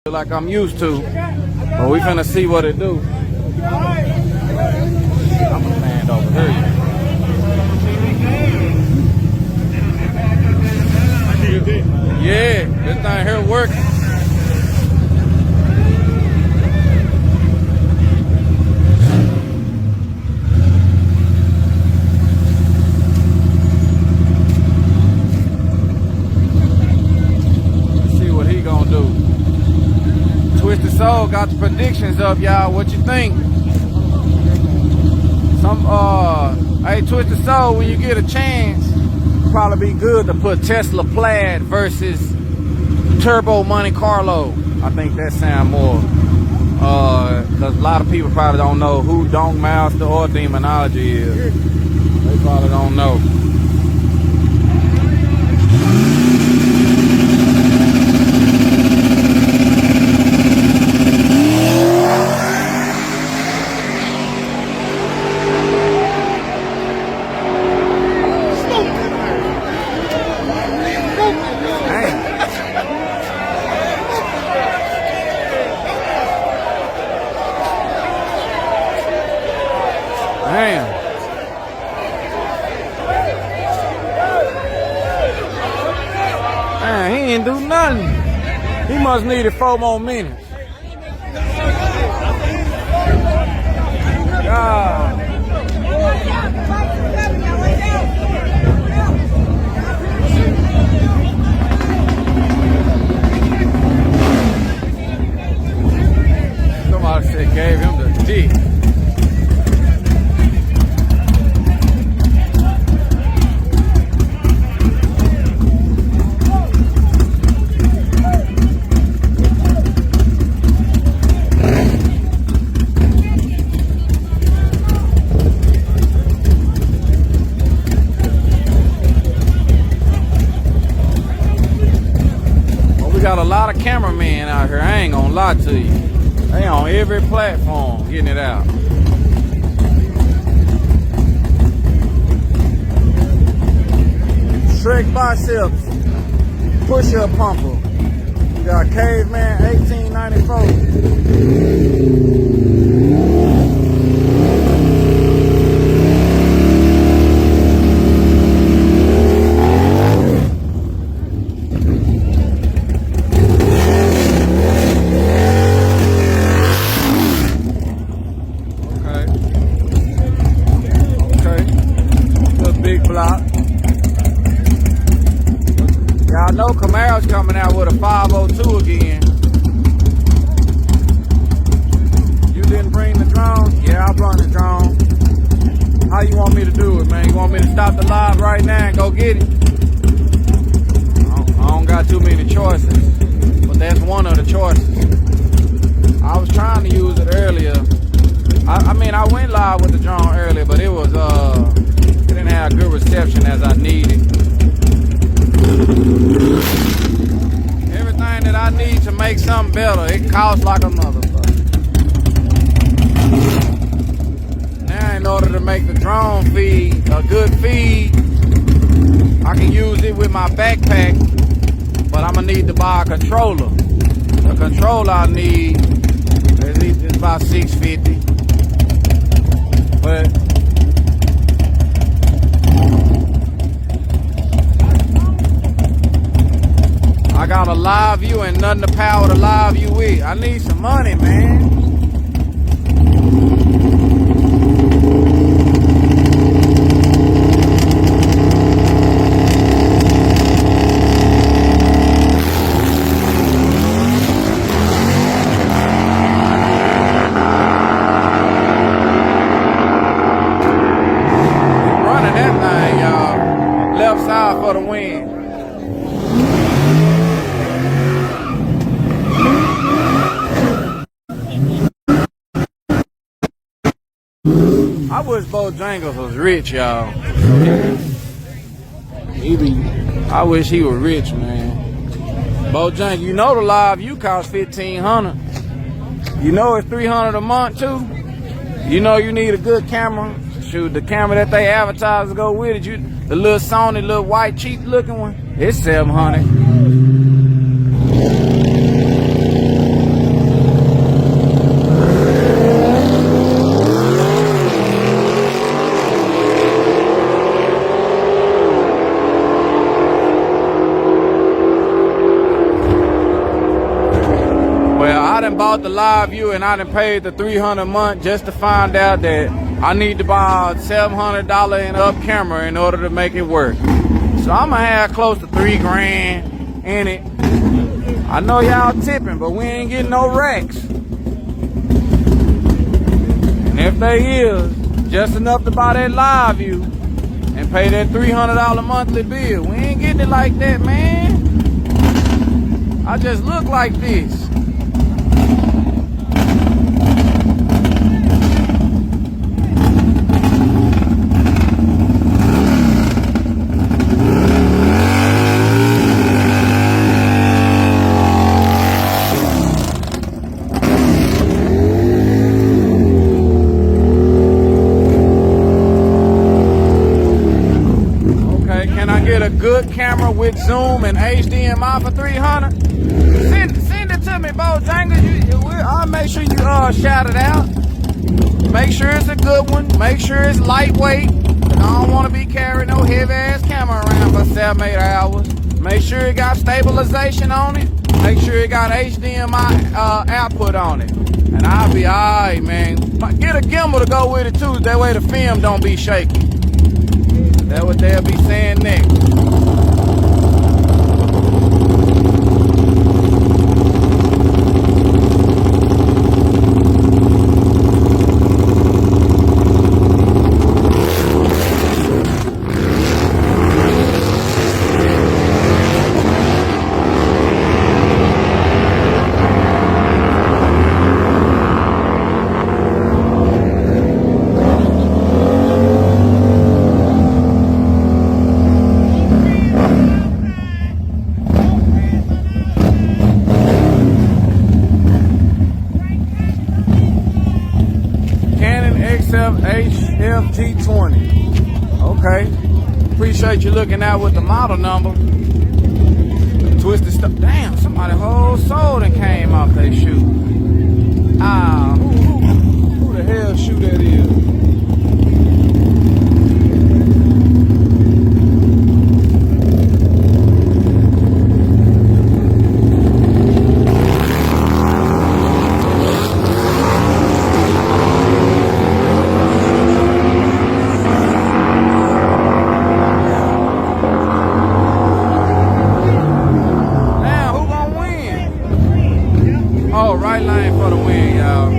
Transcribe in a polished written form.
like I'm used to. But we finna see what it do. I'm gonna stand over here. Yeah, this thing here working. Twisted Soul got the predictions up, y'all. What you think? Hey, Twisted Soul, when you get a chance, probably be good to put Tesla Plaid versus Turbo Monte Carlo. I think that sound more, because a lot of people probably don't know who Dong Master or Demonology is. They probably don't know. Man, he ain't do nothing. He must needed 4 more minutes. God. Somebody said gave him the dick. Got a lot of cameramen out here, I ain't gonna lie to you. They on every platform getting it out. Shrek biceps, push-up pumper. We got Caveman 1894. Y'all know Camaro's coming out with a 502 again. You didn't bring the drone? Yeah, I brought the drone. How you want me to do it, man? You want me to stop the live right now and go get it? I don't got too many choices, but that's one of the choices. I was trying to use it earlier. I mean, I went live with the drone earlier, but it was it didn't have good reception as I needed. Everything that I need to make something better, it costs like a motherfucker. Now in order to make the drone feed a good feed, I can use it with my backpack, but I'm gonna need to buy a controller. The controller I need is about $650. But I got a live view and nothing to power the live view with. I need some money, man. Running that thing, y'all. Left side for the win. I wish Bojangles was rich, y'all. I wish he was rich, man. Bojangles, you know the live view costs $1,500. You know it's $300 a month too. You know you need a good camera. Shoot, the camera that they advertise to go with it, the little Sony, little white cheap looking one, it's $700. bought the live view and I done paid the $300 a month just to find out that I need to buy a $700 and up camera in order to make it work. So I'm gonna have close to $3 grand in it. I know y'all tipping, but we ain't getting no racks. And if they is, just enough to buy that live view and pay that $300 monthly bill. We ain't getting it like that, man. I just look like this. Good camera with zoom and HDMI for $300. Send it to me, Bojangles. I'll make sure you shout it out. Make sure it's a good one. Make sure it's lightweight. I don't want to be carrying no heavy ass camera around for 7-8 hours. Make sure it got stabilization on it. Make sure it got HDMI output on it. And I'll be alright, man. Get a gimbal to go with it too. That way the film don't be shaky. That's what they'll be saying next. HFG20. Okay. Appreciate you looking out with the model number. Twisted stuff. Damn, somebody whole soul done came off they shoe. Who the hell shoe that is? Right lane for the win, y'all.